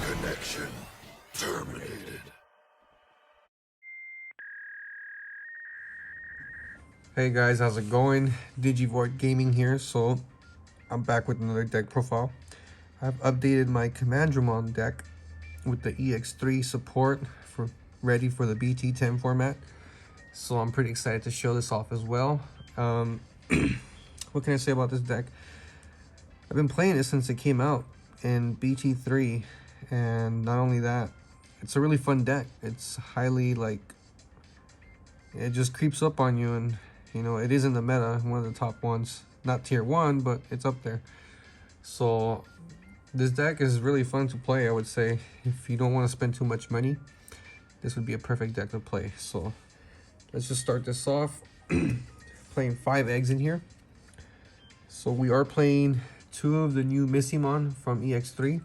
Connection terminated. Hey guys, how's it going? Digivoid Gaming here. So I'm back with another deck profile. I've updated my Commandramon deck with the EX03 support for ready for the BT-10 format. So I'm pretty excited to show this off as well. What can I say about this deck? I've been playing it since it came out in BT3, and not only that, it's a really fun deck. It's highly it just creeps up on you, and you know, it is in the meta, one of the top ones. Not tier 1, but it's up there. So this deck is really fun to play, I would say. If you don't want to spend too much money, this would be a perfect deck to play. So let's just start this off. Playing 5 eggs in here. So we are playing 2 of the new Missimon from EX3.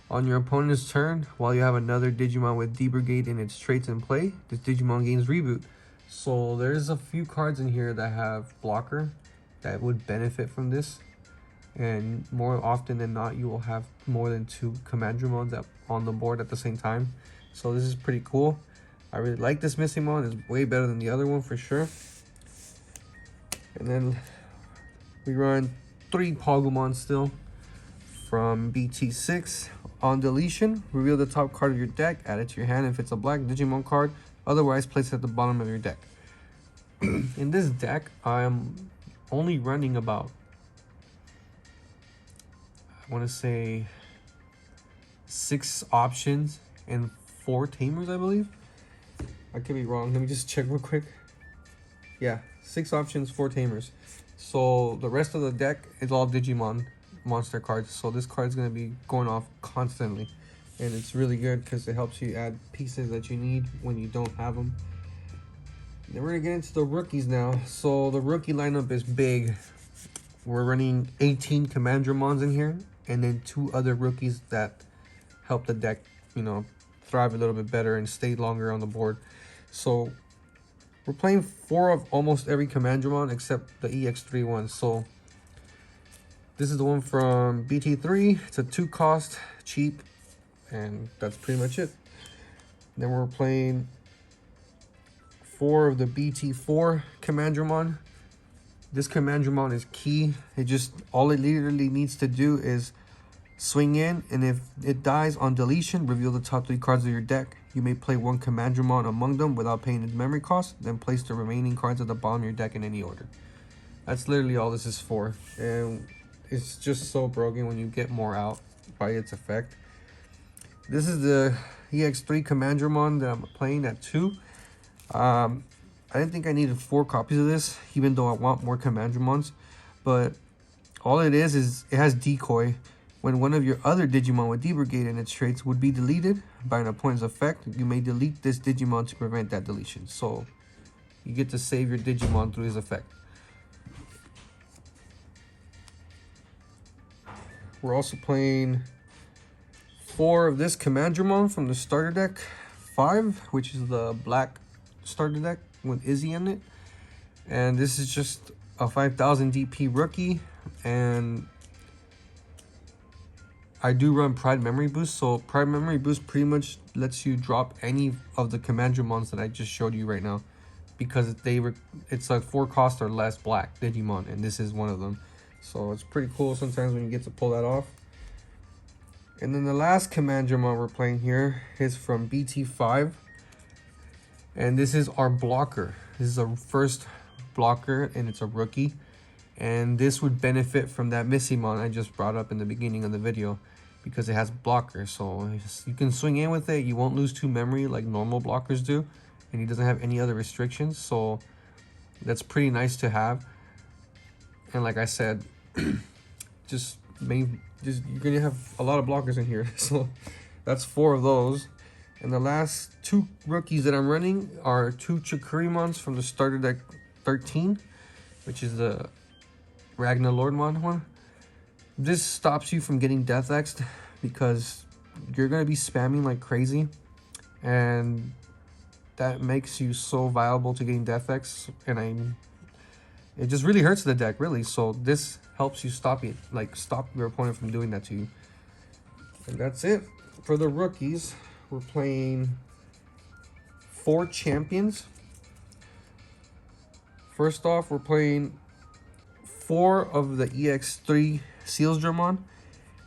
On your opponent's turn, while you have another Digimon with D-Brigade in its traits in play, this Digimon gains reboot. So there's a few cards in here that have blocker that would benefit from this. And more often than not, you will have more than 2 Commandramons on the board at the same time. So this is pretty cool. I really like this Missimon. It's way better than the other one for sure. And then we run 3 Pogumon still from BT6. On deletion, reveal the top card of your deck, add it to your hand if it's a black Digimon card, otherwise place it at the bottom of your deck. In this deck, I'm only running about, I want to say 6 options and 4 Tamers, I believe. I could be wrong, let me just check real quick. Yeah, 6 options, 4 Tamers. So the rest of the deck is all Digimon monster cards. So this card is going to be going off constantly. And it's really good because it helps you add pieces that you need when you don't have them. Then we're going to get into the rookies now. So the rookie lineup is big. We're running 18 Commandramons in here. And then 2 other rookies that help the deck, you know, thrive a little bit better and stay longer on the board. So we're playing 4 of almost every Commandramon except the EX3 one. So this is the one from BT3. It's a 2 cost, cheap, and that's pretty much it. Then we're playing 4 of the BT4 Commandramon. This Commandramon is key. All it literally needs to do is swing in, and if it dies on deletion, reveal the top 3 cards of your deck. You may play 1 Commandramon among them without paying its memory cost, then place the remaining cards at the bottom of your deck in any order. That's literally all this is for, and it's just so broken when you get more out by its effect. This is the EX3 Commandramon that I'm playing at 2. I didn't think I needed 4 copies of this, even though I want more Commandramons. But all it is it has decoy. When one of your other Digimon with D-Brigade in its traits would be deleted by an opponent's effect, you may delete this Digimon to prevent that deletion. So you get to save your Digimon through his effect. We're also playing 4 of this Commandramon from the starter deck 5, which is the black starter deck with Izzy in it. And this is just a 5000 DP rookie, and I do run Pride Memory Boost. So Pride Memory Boost pretty much lets you drop any of the Commandramons that I just showed you right now, because it's like 4 cost or less black Digimon, and this is one of them. So it's pretty cool sometimes when you get to pull that off. And then the last Commandramon we're playing here is from BT5. And this is our blocker. This is our first blocker, and it's a rookie. And this would benefit from that Missimon I just brought up in the beginning of the video, because it has blocker. So you can swing in with it. You won't lose 2 memory like normal blockers do. And he doesn't have any other restrictions. So that's pretty nice to have. And like I said, you're gonna have a lot of blockers in here. So that's 4 of those. And the last 2 rookies that I'm running are 2 Chikurimons from the starter deck 13, which is the Ragnar Lordmon one. This stops you from getting Death X'd because you're gonna be spamming like crazy, and that makes you so viable to getting Death X. And it just really hurts the deck, really. So this helps you stop it, like stop your opponent from doing that to you. And that's it for the rookies. We're playing 4 champions. First off, we're playing 4 of the EX03 Sealsdramon.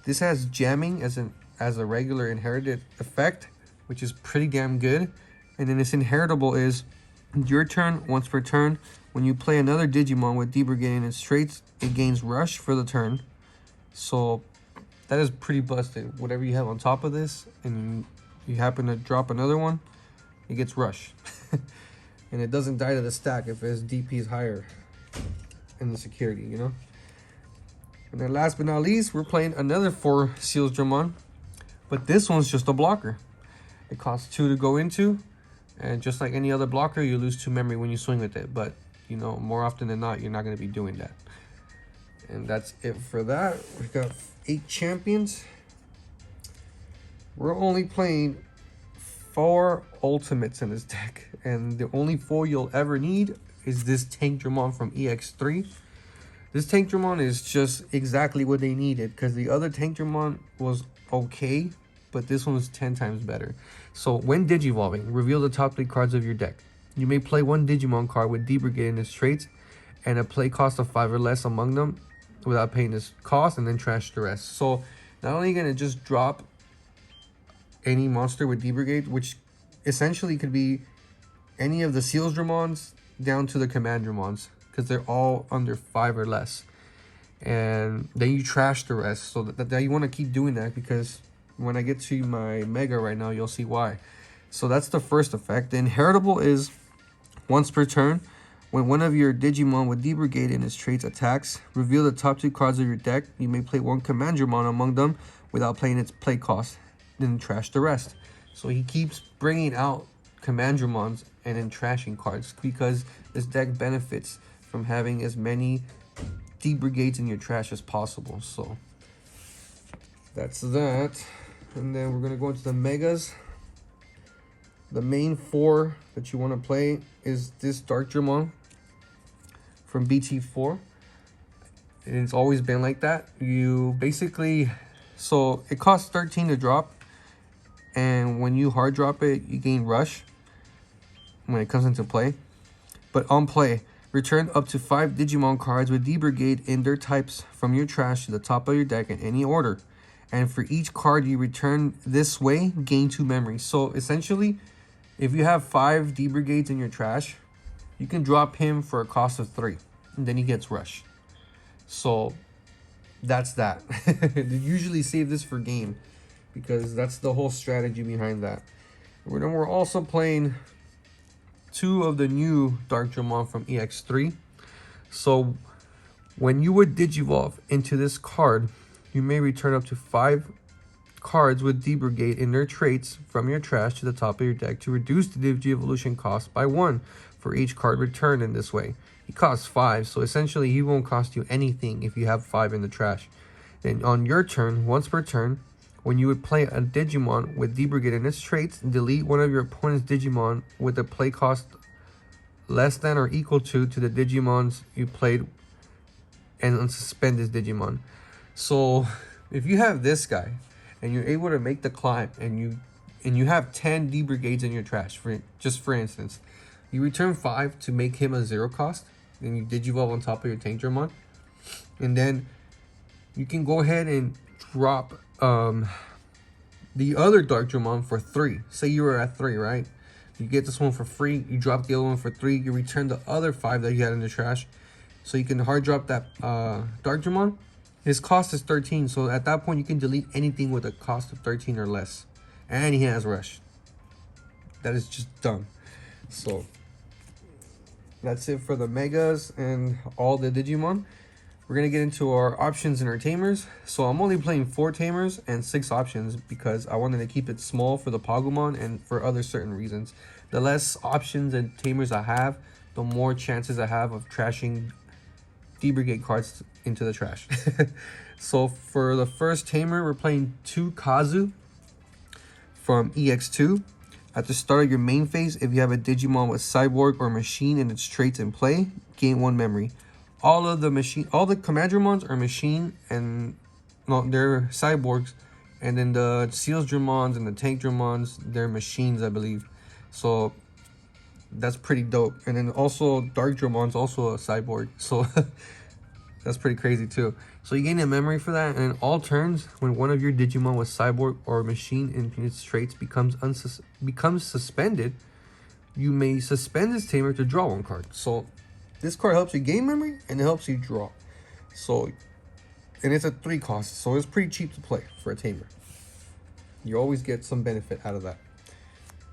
This has jamming as a regular inherited effect, which is pretty damn good. And then its inheritable is your turn, once per turn. When you play another Digimon with D Brigade in its traits, it gains Rush for the turn. So that is pretty busted. Whatever you have on top of this, and you happen to drop another one, it gets Rush. And it doesn't die to the stack if its DP is higher in the security, you know? And then last but not least, we're playing another 4 Sealsdramon. But this one's just a blocker. It costs 2 to go into. And just like any other blocker, you lose 2 memory when you swing with it. But, you know, more often than not, you're not going to be doing that. And that's it for that. We've got 8 champions. We're only playing 4 ultimates in this deck. And the only 4 you'll ever need is this Tankdramon from EX03. This Tankdramon is just exactly what they needed, because the other Tankdramon was okay, but this one was 10 times better. So when Digivolving, reveal the top 3 cards of your deck. You may play 1 Digimon card with D Brigade in its traits and a play cost of 5 or less among them without paying this cost, and then trash the rest. So not only going to just drop any monster with D Brigade, which essentially could be any of the Sealsdramons down to the Commandramons, because they're all under 5 or less. And then you trash the rest. So that you want to keep doing that, because when I get to my Mega right now, you'll see why. So that's the first effect. The inheritable is once per turn. When one of your Digimon with D Brigade in its traits attacks, reveal the top 2 cards of your deck. You may play 1 Commandramon among them without paying its play cost. Then trash the rest. So he keeps bringing out Commandramons and then trashing cards, because this deck benefits from having as many D Brigades in your trash as possible. So that's that. And then we're going to go into the Megas. The main 4 that you want to play is this Darkdramon from BT-10. And it's always been like that. You basically, so it costs 13 to drop, and when you hard drop it, you gain Rush when it comes into play. But on play, return up to 5 Digimon cards with D Brigade in their types from your trash to the top of your deck in any order. And for each card you return this way, gain 2 memory. So essentially, if you have 5 D Brigades in your trash, you can drop him for a cost of 3. And then he gets Rush. So that's that. They usually save this for game, because that's the whole strategy behind that. We're also playing 2 of the new Darkdramon from EX03. So when you would Digivolve into this card, you may return up to 5 cards with D Brigade in their traits from your trash to the top of your deck to reduce the Digivolution cost by 1 for each card returned in this way. He costs 5, so essentially he won't cost you anything if you have 5 in the trash. Then on your turn, once per turn, when you would play a Digimon with D Brigade in its traits, delete one of your opponent's Digimon with a play cost less than or equal to the Digimons you played, and unsuspend this Digimon. So if you have this guy and you're able to make the climb, and you have 10 D Brigades in your trash, for instance, you return 5 to make him a 0 cost, then you Digivolve on top of your Tankdramon, and then you can go ahead and drop the other Darkdramon for 3. Say you were at 3, right? You get this one for free, you drop the other one for 3, you return the other 5 that you had in the trash, so you can hard drop that Darkdramon. His cost is 13, so at that point you can delete anything with a cost of 13 or less. And he has Rush. That is just dumb. So that's it for the Megas and all the Digimon. We're going to get into our options and our Tamers. So I'm only playing 4 Tamers and 6 options, because I wanted to keep it small for the Pagumon and for other certain reasons. The less options and Tamers I have, the more chances I have of trashing D Brigade cards into the trash. So for the first Tamer, we're playing 2 Kazu from EX2. At the start of your main phase, if you have a Digimon with Cyborg or Machine in its traits in play, gain 1 memory. all the Commandramons are machine, and no, they're cyborgs, and then the Seals Dramons and the Tank Dramons, they're machines, I believe. So that's pretty dope. And then also Dark Dramon's also a cyborg, so that's pretty crazy too. So you gain a memory for that, and in all turns, when one of your Digimon with cyborg or machine in its traits becomes suspended, you may suspend this tamer to draw one card. So this card helps you gain memory and it helps you draw. So, and it's a 3 cost, so it's pretty cheap to play for a tamer. You always get some benefit out of that.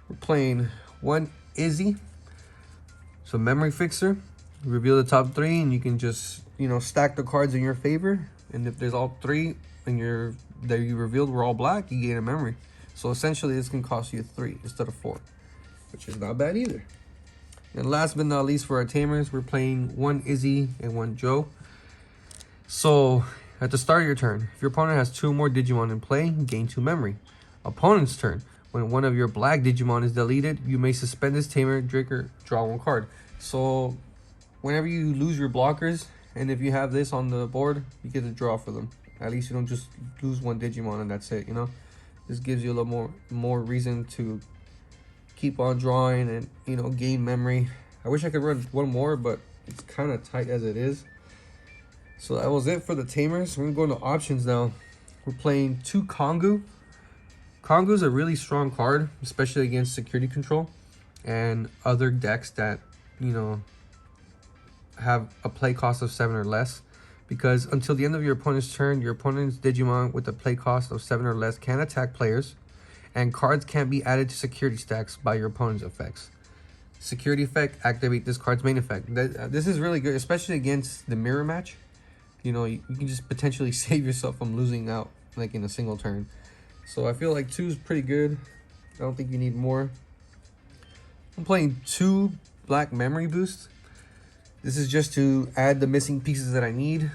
We're playing one Izzy. So memory fixer. Reveal the top 3, and you can just, you know, stack the cards in your favor. And if there's all 3 and that you revealed were all black, you gain a memory. So essentially this can cost you 3 instead of 4, which is not bad either. And last but not least, for our tamers, we're playing one Izzy and one Joe. So at the start of your turn, if your opponent has 2 or more Digimon in play, gain 2 memory. Opponent's turn, when one of your black Digimon is deleted, you may suspend this tamer, trigger, draw 1 card. So whenever you lose your blockers, and if you have this on the board, you get to draw for them. At least you don't just lose 1 Digimon and that's it, you know. This gives you a little more reason to keep on drawing and, you know, gain memory. I wish I could run 1 more, but it's kind of tight as it is. So that was it for the tamers. We're gonna go into options now. We're playing 2 Kongu. Kongu is a really strong card, especially against security control and other decks that, you know, have a play cost of 7 or less. Because until the end of your opponent's turn, your opponent's Digimon with a play cost of 7 or less can attack players, and cards can't be added to security stacks by your opponent's effects. Security effect, activate this card's main effect. This is really good, especially against the mirror match. You know, you can just potentially save yourself from losing out like in a single turn. So I feel like 2 is pretty good. I don't think you need more. I'm playing 2 black memory boosts. This is just to add the missing pieces that I need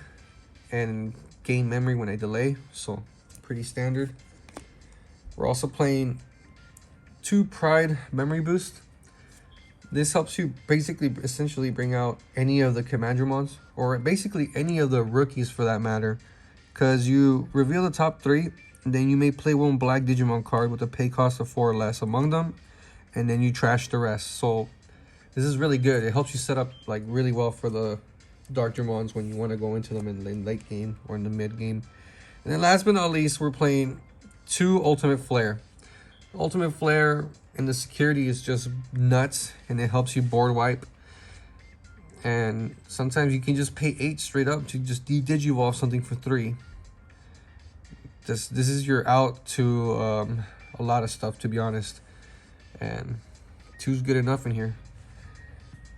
and gain memory when I delay. So pretty standard. We're also playing 2 Pride memory boost. This helps you basically essentially bring out any of the Commandramons, or basically any of the rookies for that matter, because you reveal the top 3, and then you may play 1 black Digimon card with a pay cost of 4 or less among them, and then you trash the rest. So this is really good. It helps you set up like really well for the Dark Dramons when you want to go into them in late game or in the mid game. And then last but not least, we're playing 2 Ultimate Flare. Ultimate Flare and the security is just nuts, and it helps you board wipe. And sometimes you can just pay 8 straight up to just de-digivolve something for 3. This is your out to a lot of stuff, to be honest. And 2's good enough in here.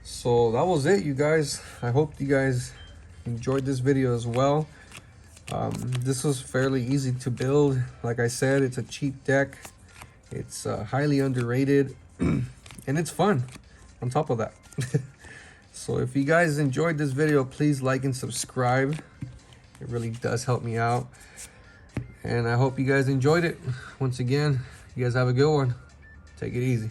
So that was it, you guys. I hope you guys enjoyed this video as well. This was fairly easy to build. Like I said, it's a cheap deck. It's highly underrated, and it's fun on top of that. So if you guys enjoyed this video, please like and subscribe. It really does help me out. And I hope you guys enjoyed it. Once again, you guys have a good one. Take it easy.